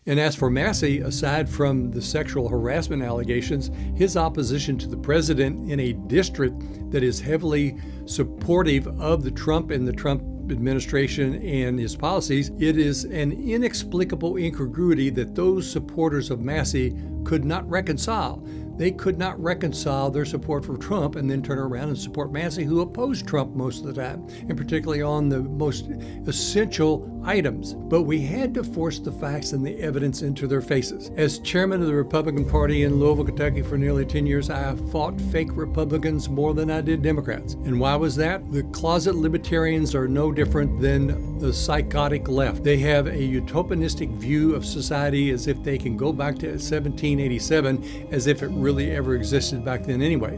And as for Massie, aside from the sexual harassment allegations, his opposition to the president in a district that is heavily supportive of the Trump and the Trump administration and his policies, it is an inexplicable incongruity that those supporters of Massie could not reconcile. They could not reconcile their support for Trump and then turn around and support Massie, who opposed Trump most of the time, and particularly on the most essential items. But we had to force the facts and the evidence into their faces. As chairman of the Republican Party in Louisville, Kentucky for nearly 10 years, I have fought fake Republicans more than I did Democrats. And why was that? The closet libertarians are no different than the psychotic left. They have a utopianistic view of society as if they can go back to 1787 as if it really ever existed back then anyway.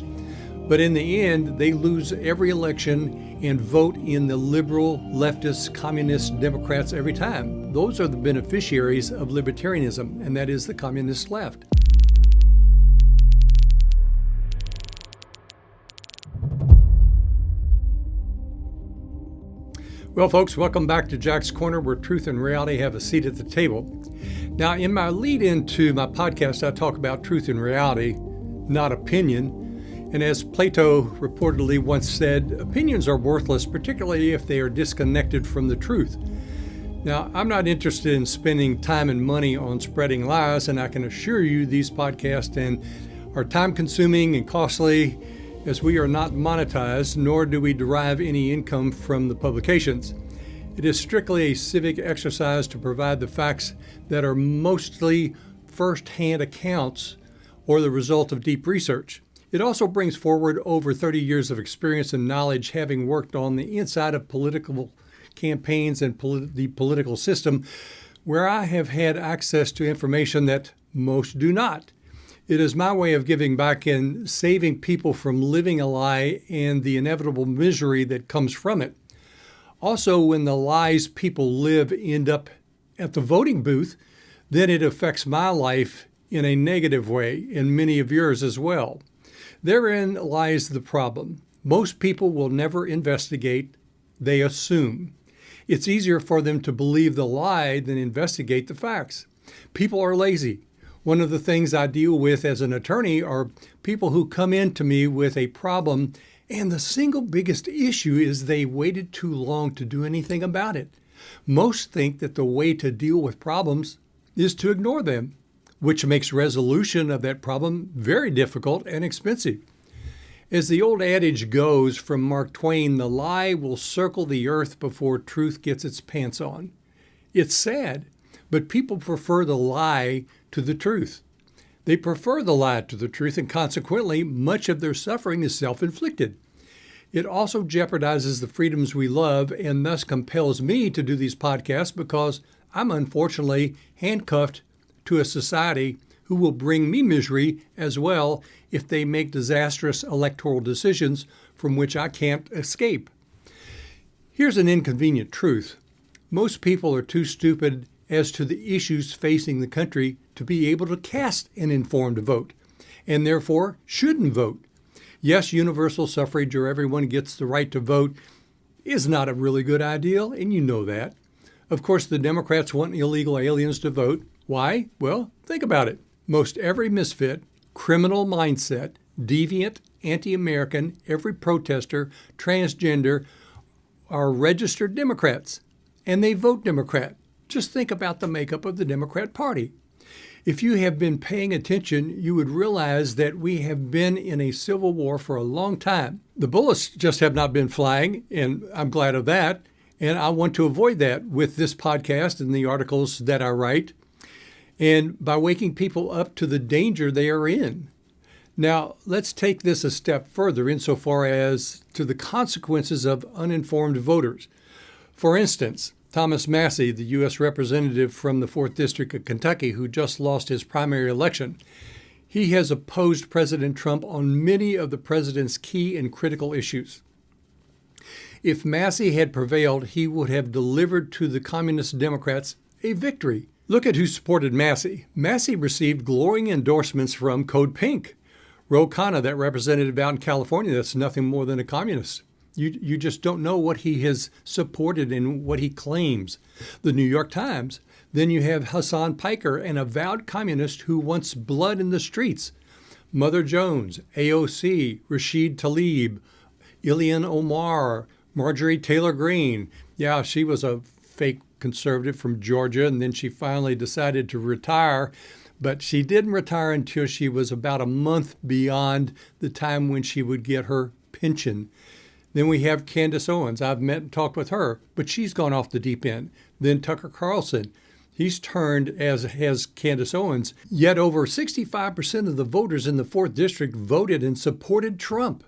But in the end, they lose every election and vote in the liberal, leftist, communist Democrats every time. Those are the beneficiaries of libertarianism, and that is the communist left. Well, folks, welcome back to Jack's Corner, where truth and reality have a seat at the table. Now, in my lead into my podcast, I talk about truth and reality, not opinion. And as Plato reportedly once said, opinions are worthless, particularly if they are disconnected from the truth. Now, I'm not interested in spending time and money on spreading lies, and I can assure you these podcasts are time-consuming and costly, as we are not monetized, nor do we derive any income from the publications. It is strictly a civic exercise to provide the facts that are mostly first-hand accounts or the result of deep research. It also brings forward over 30 years of experience and knowledge, having worked on the inside of political campaigns and the political system, where I have had access to information that most do not. It is my way of giving back and saving people from living a lie and the inevitable misery that comes from it. Also, when the lies people live end up at the voting booth, then it affects my life in a negative way, and many of yours as well. Therein lies the problem. Most people will never investigate, they assume. It's easier for them to believe the lie than investigate the facts. People are lazy. One of the things I deal with as an attorney are people who come in to me with a problem, and the single biggest issue is they waited too long to do anything about it. Most think that the way to deal with problems is to ignore them, which makes resolution of that problem very difficult and expensive. As the old adage goes from Mark Twain, the lie will circle the earth before truth gets its pants on. It's sad, but people prefer the lie to the truth. They prefer the lie to the truth, and consequently, much of their suffering is self-inflicted. It also jeopardizes the freedoms we love and thus compels me to do these podcasts because I'm unfortunately handcuffed to a society who will bring me misery as well if they make disastrous electoral decisions from which I can't escape. Here's an inconvenient truth. Most people are too stupid as to the issues facing the country to be able to cast an informed vote, and therefore shouldn't vote. Yes, universal suffrage, or everyone gets the right to vote, is not a really good idea, and you know that. Of course, the Democrats want illegal aliens to vote. Why? Well, think about it. Most every misfit, criminal mindset, deviant, anti-American, every protester, transgender, are registered Democrats, and they vote Democrat. Just think about the makeup of the Democrat Party. If you have been paying attention, you would realize that we have been in a civil war for a long time. The bullets just have not been flying, and I'm glad of that. And I want to avoid that with this podcast and the articles that I write, and by waking people up to the danger they are in. Now, let's take this a step further insofar as to the consequences of uninformed voters. For instance, Thomas Massie, the U.S. representative from the 4th District of Kentucky, who just lost his primary election, he has opposed President Trump on many of the president's key and critical issues. If Massie had prevailed, he would have delivered to the Communist Democrats a victory. Look at who supported Massie. Massie received glowing endorsements from Code Pink. Ro Khanna, that representative out in California, that's nothing more than a communist. You just don't know what he has supported and what he claims. The New York Times, Then you have Hassan Piker, an avowed communist who wants blood in the streets. Mother Jones, AOC, Rashid Tlaib, Ilhan Omar, Marjorie Taylor Greene. Yeah, she was a fake conservative from Georgia, and then she finally decided to retire. But she didn't retire until she was about a month beyond the time when she would get her pension. Then we have Candace Owens. I've met and talked with her, but she's gone off the deep end. Then Tucker Carlson. He's turned, as has Candace Owens. Yet over 65% of the voters in the 4th District voted and supported Trump.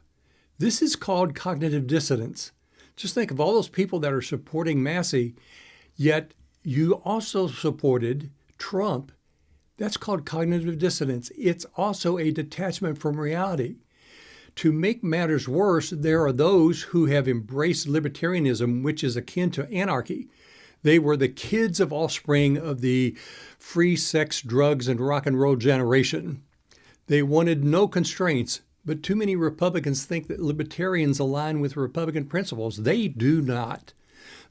This is called cognitive dissonance. Just think of all those people that are supporting Massie, yet you also supported Trump. That's called cognitive dissonance. It's also a detachment from reality. To make matters worse, there are those who have embraced libertarianism, which is akin to anarchy. They were the kids of offspring of the free sex, drugs, and rock and roll generation. They wanted no constraints, but too many Republicans think that libertarians align with Republican principles. They do not.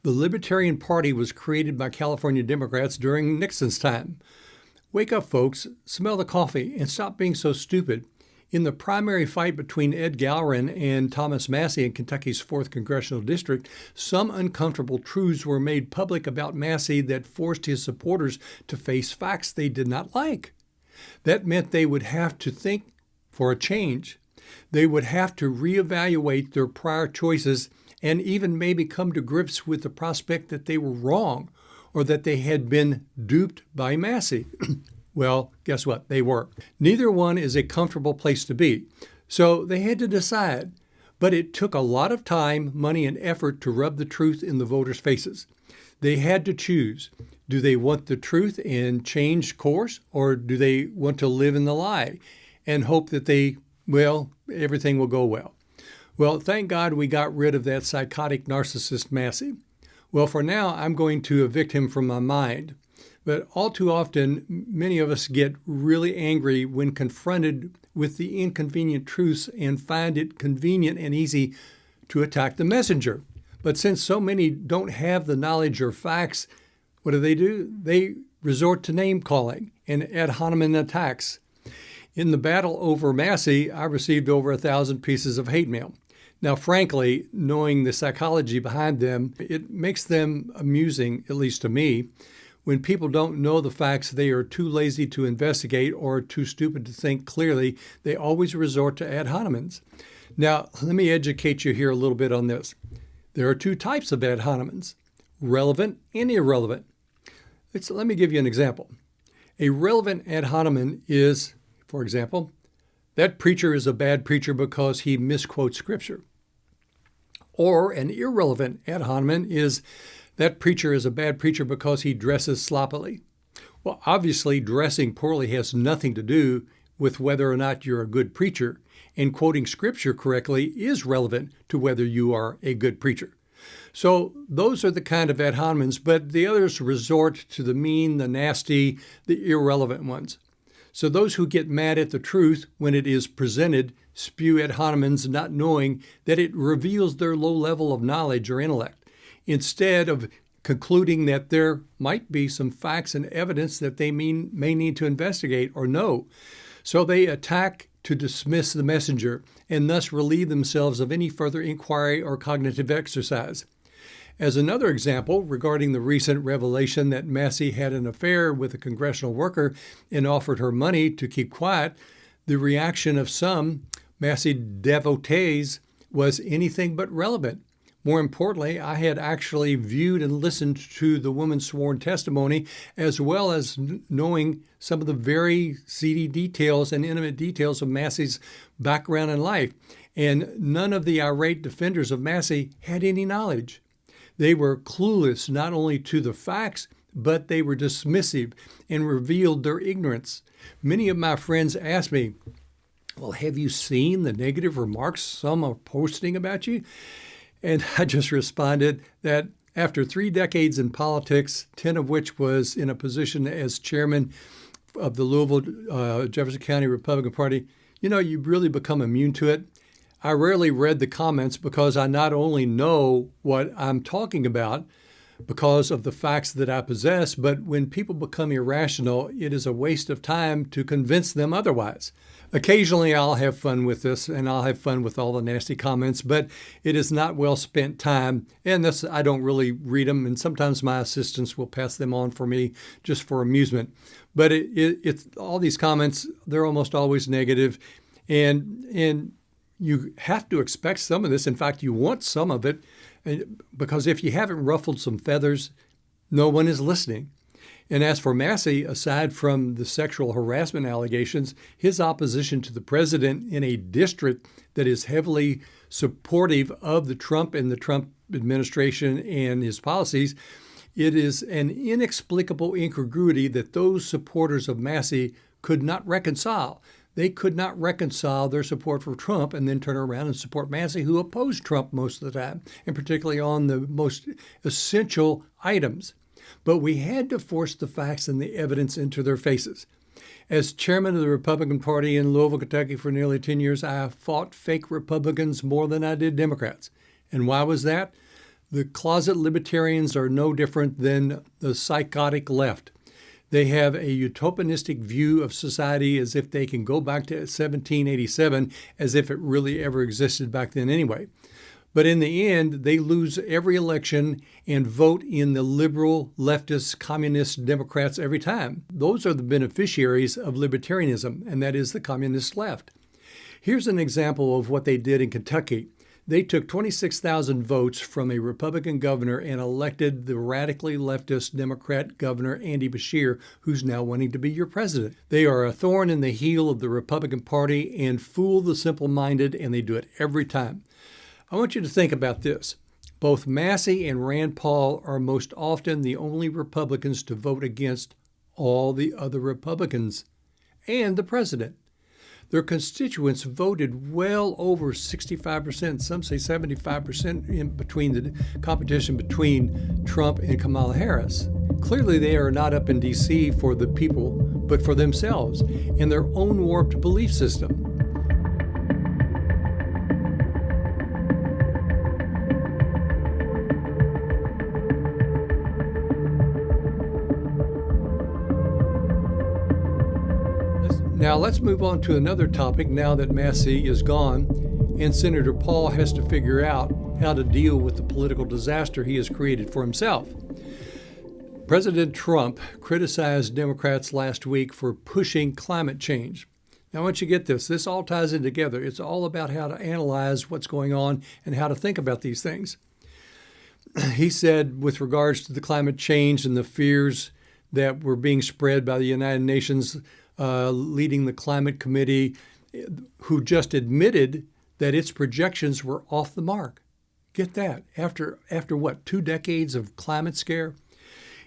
The Libertarian Party was created by California Democrats during Nixon's time. Wake up, folks, smell the coffee, and stop being so stupid. In the primary fight between Ed Gallerin and Thomas Massie in Kentucky's 4th Congressional District, some uncomfortable truths were made public about Massie that forced his supporters to face facts they did not like. That meant they would have to think for a change. They would have to reevaluate their prior choices and even maybe come to grips with the prospect that they were wrong or that they had been duped by Massie. Well, guess what? They were. Neither one is a comfortable place to be. So they had to decide. But it took a lot of time, money, and effort to rub the truth in the voters' faces. They had to choose. Do they want the truth and change course, or do they want to live in the lie and hope that everything will go well? Well, thank God we got rid of that psychotic narcissist Massie. Well, for now, I'm going to evict him from my mind. But all too often, many of us get really angry when confronted with the inconvenient truths and find it convenient and easy to attack the messenger. But since so many don't have the knowledge or facts, what do? They resort to name-calling and ad hominem attacks. In the battle over Massie, I received over 1,000 pieces of hate mail. Now, frankly, knowing the psychology behind them, it makes them amusing, at least to me. When people don't know the facts, they are too lazy to investigate or too stupid to think clearly. They always resort to ad hominems. Now, let me educate you here a little bit on this. There are two types of ad hominems, relevant and irrelevant. Let me give you an example. A relevant ad hominem is, for example, that preacher is a bad preacher because he misquotes Scripture. Or an irrelevant ad hominem is, that preacher is a bad preacher because he dresses sloppily. Well, obviously, dressing poorly has nothing to do with whether or not you're a good preacher, and quoting Scripture correctly is relevant to whether you are a good preacher. So those are the kind of ad hominems, but the others resort to the mean, the nasty, the irrelevant ones. So those who get mad at the truth when it is presented spew ad hominems not knowing that it reveals their low level of knowledge or intellect, instead of concluding that there might be some facts and evidence that they may need to investigate or know. So they attack to dismiss the messenger and thus relieve themselves of any further inquiry or cognitive exercise. As another example, regarding the recent revelation that Massie had an affair with a congressional worker and offered her money to keep quiet, the reaction of some Massie devotees was anything but relevant. More importantly, I had actually viewed and listened to the woman's sworn testimony, as well as knowing some of the very seedy details and intimate details of Massie's background and life. And none of the irate defenders of Massie had any knowledge. They were clueless not only to the facts, but they were dismissive and revealed their ignorance. Many of my friends asked me, well, have you seen the negative remarks some are posting about you? And I just responded that after 3 decades in politics, 10 of which was in a position as chairman of the Louisville, Jefferson County Republican Party, you really become immune to it. I rarely read the comments because I not only know what I'm talking about, because of the facts that I possess, but when people become irrational, it is a waste of time to convince them otherwise. Occasionally I'll have fun with this, and I'll have fun with all the nasty comments, but it is not well spent time, and I don't really read them, and sometimes my assistants will pass them on for me just for amusement. But it's all these comments, they're almost always negative, and you have to expect some of this. In fact, you want some of it, because if you haven't ruffled some feathers, no one is listening. And as for Massie, aside from the sexual harassment allegations, his opposition to the president in a district that is heavily supportive of the Trump and the Trump administration and his policies, it is an inexplicable incongruity that those supporters of Massie could not reconcile. They could not reconcile their support for Trump and then turn around and support Massie, who opposed Trump most of the time, and particularly on the most essential items. But we had to force the facts and the evidence into their faces. As chairman of the Republican Party in Louisville, Kentucky for nearly 10 years, I fought fake Republicans more than I did Democrats. And why was that? The closet libertarians are no different than the psychotic left. They have a utopianistic view of society as if they can go back to 1787, as if it really ever existed back then anyway. But in the end, they lose every election and vote in the liberal, leftist, communist Democrats every time. Those are the beneficiaries of libertarianism, and that is the communist left. Here's an example of what they did in Kentucky. They took 26,000 votes from a Republican governor and elected the radically leftist Democrat governor, Andy Beshear, who's now wanting to be your president. They are a thorn in the heel of the Republican Party and fool the simple-minded, and they do it every time. I want you to think about this. Both Massie and Rand Paul are most often the only Republicans to vote against all the other Republicans and the president. Their constituents voted well over 65%, some say 75% in between the competition between Trump and Kamala Harris. Clearly, they are not up in D.C. for the people, but for themselves and their own warped belief system. Now let's move on to another topic now that Massie is gone and Senator Paul has to figure out how to deal with the political disaster he has created for himself. President Trump criticized Democrats last week for pushing climate change. Now, once you get this, this all ties in together. It's all about how to analyze what's going on and how to think about these things. He said, with regards to the climate change and the fears that were being spread by the United Nations, leading the climate committee, who just admitted that its projections were off the mark. Get that, after what, 2 decades of climate scare?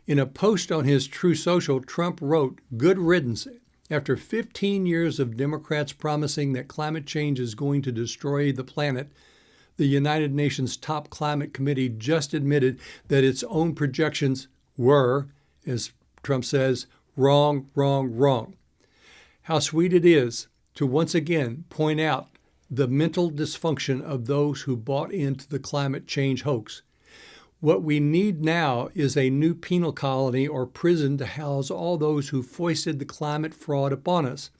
In a post on his True Social, Trump wrote, "Good riddance. After 15 years of Democrats promising that climate change is going to destroy the planet, the United Nations top climate committee just admitted that its own projections were, as Trump says, wrong, wrong, wrong." How sweet it is to once again point out the mental dysfunction of those who bought into the climate change hoax. What we need now is a new penal colony or prison to house all those who foisted the climate fraud upon us.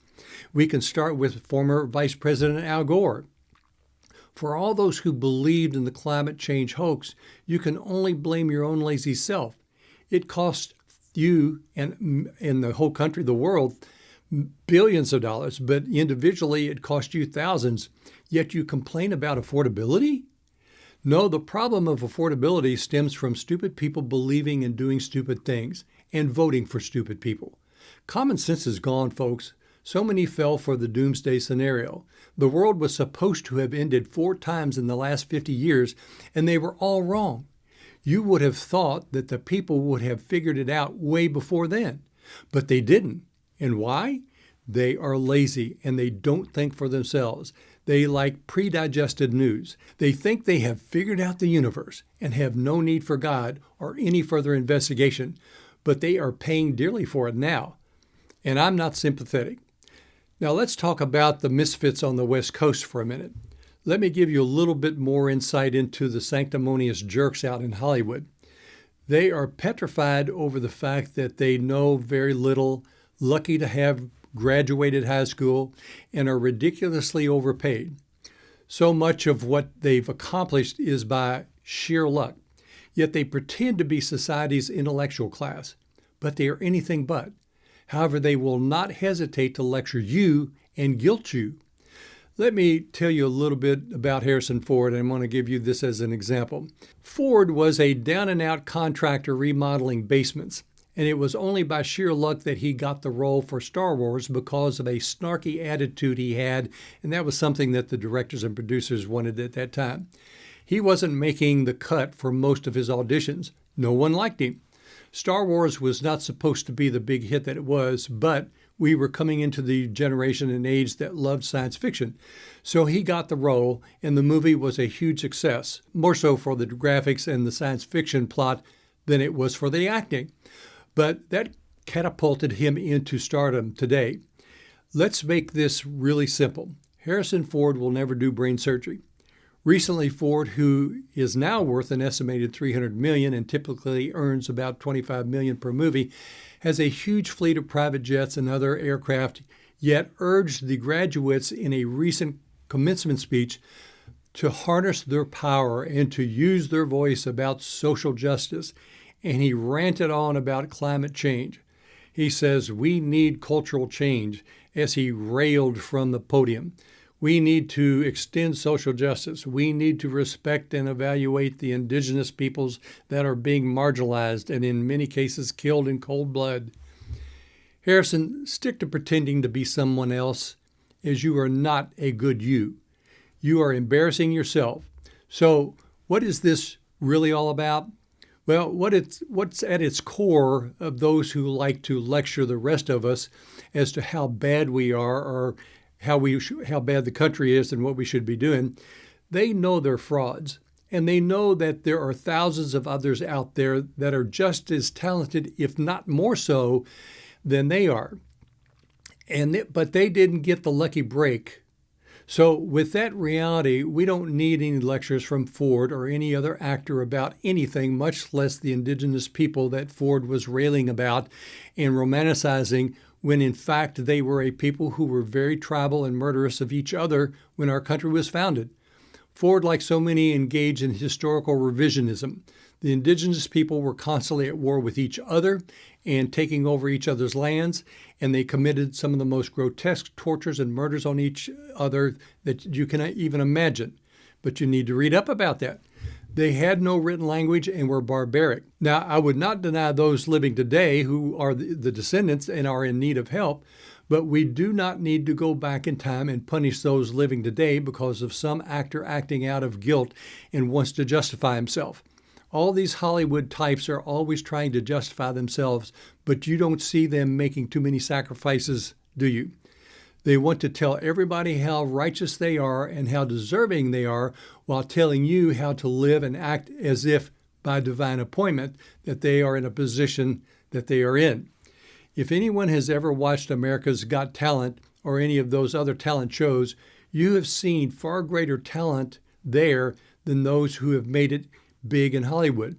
We can start with former Vice President Al Gore. For all those who believed in the climate change hoax, you can only blame your own lazy self. It cost you and the whole country, the world, billions of dollars, but individually it cost you thousands, yet you complain about affordability? No, the problem of affordability stems from stupid people believing and doing stupid things and voting for stupid people. Common sense is gone, folks. So many fell for the doomsday scenario. The world was supposed to have ended 4 times in the last 50 years, and they were all wrong. You would have thought that the people would have figured it out way before then, but they didn't. And why? They are lazy and they don't think for themselves. They like pre-digested news. They think they have figured out the universe and have no need for God or any further investigation, but they are paying dearly for it now. And I'm not sympathetic. Now let's talk about the misfits on the West Coast for a minute. Let me give you a little bit more insight into the sanctimonious jerks out in Hollywood. They are petrified over the fact that they know very little, lucky to have graduated high school, and are ridiculously overpaid. So much of what they've accomplished is by sheer luck. Yet they pretend to be society's intellectual class, but they are anything but. However, they will not hesitate to lecture you and guilt you. Let me tell you a little bit about Harrison Ford, and I'm going to give you this as an example. Ford was a down-and-out contractor remodeling basements, and it was only by sheer luck that he got the role for Star Wars because of a snarky attitude he had, and that was something that the directors and producers wanted at that time. He wasn't making the cut for most of his auditions. No one liked him. Star Wars was not supposed to be the big hit that it was, but we were coming into the generation and age that loved science fiction. So he got the role, and the movie was a huge success, more so for the graphics and the science fiction plot than it was for the acting. But that catapulted him into stardom today. Let's make this really simple. Harrison Ford will never do brain surgery. Recently, Ford, who is now worth an estimated $300 million and typically earns about $25 million per movie, has a huge fleet of private jets and other aircraft, yet urged the graduates in a recent commencement speech to harness their power and to use their voice about social justice. And he ranted on about climate change. He says, "We need cultural change," as he railed from the podium. We need to extend social justice. We need to respect and evaluate the indigenous peoples that are being marginalized and in many cases killed in cold blood. Harrison, stick to pretending to be someone else, as you are not a good you. You are embarrassing yourself. So what is this really all about? Well, what's at its core of those who like to lecture the rest of us as to how bad we are or how bad the country is and what we should be doing, they know they're frauds. And they know that there are thousands of others out there that are just as talented, if not more so, than they are. But they didn't get the lucky break. So with that reality, we don't need any lectures from Ford or any other actor about anything, much less the indigenous people that Ford was railing about and romanticizing, when in fact they were a people who were very tribal and murderous of each other when our country was founded. Ford, like so many, engaged in historical revisionism. The indigenous people were constantly at war with each other and taking over each other's lands, and they committed some of the most grotesque tortures and murders on each other that you can even imagine. But you need to read up about that. They had no written language and were barbaric. Now, I would not deny those living today who are the descendants and are in need of help, but we do not need to go back in time and punish those living today because of some actor acting out of guilt and wants to justify himself. All these Hollywood types are always trying to justify themselves, but you don't see them making too many sacrifices, do you? They want to tell everybody how righteous they are and how deserving they are, while telling you how to live and act as if, by divine appointment, that they are in a position that they are in. If anyone has ever watched America's Got Talent or any of those other talent shows, you have seen far greater talent there than those who have made it big in Hollywood.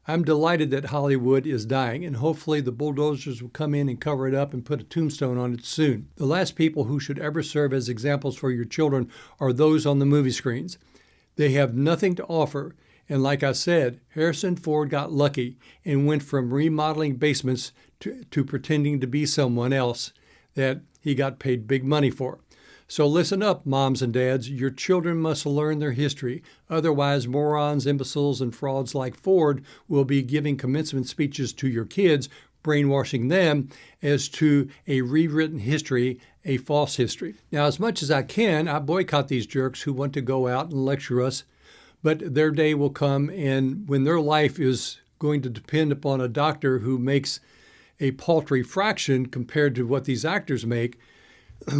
I'm delighted that Hollywood is dying, and hopefully the bulldozers will come in and cover it up and put a tombstone on it soon. The last people who should ever serve as examples for your children are those on the movie screens. They have nothing to offer, and like I said, Harrison Ford got lucky and went from remodeling basements to pretending to be someone else that he got paid big money for. So listen up, moms and dads. Your children must learn their history. Otherwise, morons, imbeciles, and frauds like Ford will be giving commencement speeches to your kids, brainwashing them as to a rewritten history, a false history. Now, as much as I can, I boycott these jerks who want to go out and lecture us, but their day will come, and when their life is going to depend upon a doctor who makes a paltry fraction compared to what these actors make,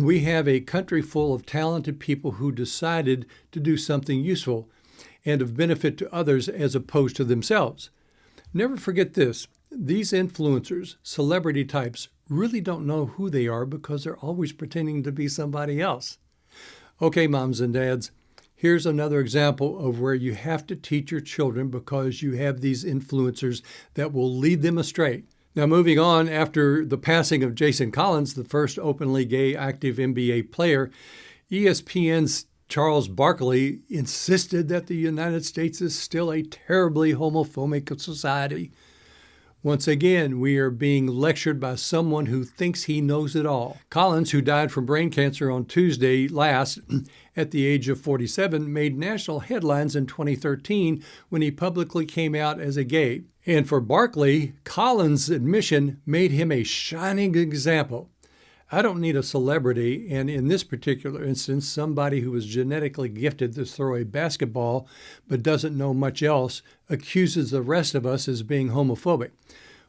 we have a country full of talented people who decided to do something useful and of benefit to others as opposed to themselves. Never forget this. These influencers, celebrity types, really don't know who they are because they're always pretending to be somebody else. Okay, moms and dads, Here's another example of where you have to teach your children because you have these influencers that will lead them astray. Now, moving on, after the passing of Jason Collins, the first openly gay active NBA player, ESPN's Charles Barkley insisted that the United States is still a terribly homophobic society. Once again, we are being lectured by someone who thinks he knows it all. Collins, who died from brain cancer on Tuesday last at the age of 47, made national headlines in 2013 when he publicly came out as a gay. And for Barkley, Collins' admission made him a shining example. I don't need a celebrity, and in this particular instance, somebody who is genetically gifted to throw a basketball but doesn't know much else, accuses the rest of us as being homophobic.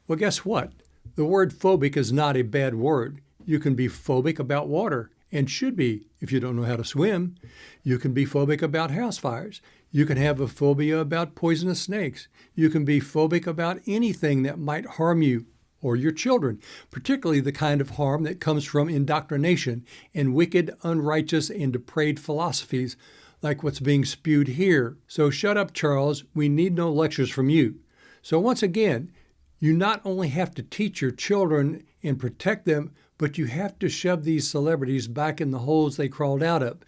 Well, guess what? The word phobic is not a bad word. You can be phobic about water, and should be if you don't know how to swim. You can be phobic about house fires. You can have a phobia about poisonous snakes. You can be phobic about anything that might harm you or your children, particularly the kind of harm that comes from indoctrination and wicked, unrighteous, and depraved philosophies like what's being spewed here. So shut up, Charles. We need no lectures from you. So once again, you not only have to teach your children and protect them, but you have to shove these celebrities back in the holes they crawled out of.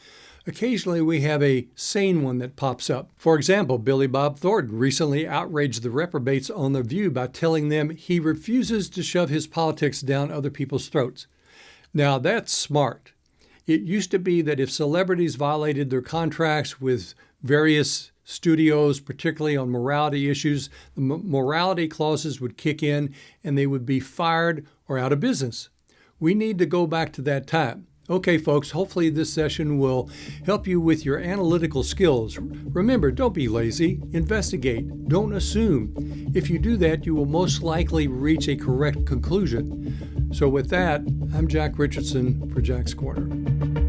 Occasionally, we have a sane one that pops up. For example, Billy Bob Thornton recently outraged the reprobates on The View by telling them he refuses to shove his politics down other people's throats. Now, that's smart. It used to be that if celebrities violated their contracts with various studios, particularly on morality issues, the morality clauses would kick in and they would be fired or out of business. We need to go back to that time. Okay, folks, hopefully this session will help you with your analytical skills. Remember, don't be lazy. Investigate. Don't assume. If you do that, you will most likely reach a correct conclusion. So with that, I'm Jack Richardson for Jack's Corner.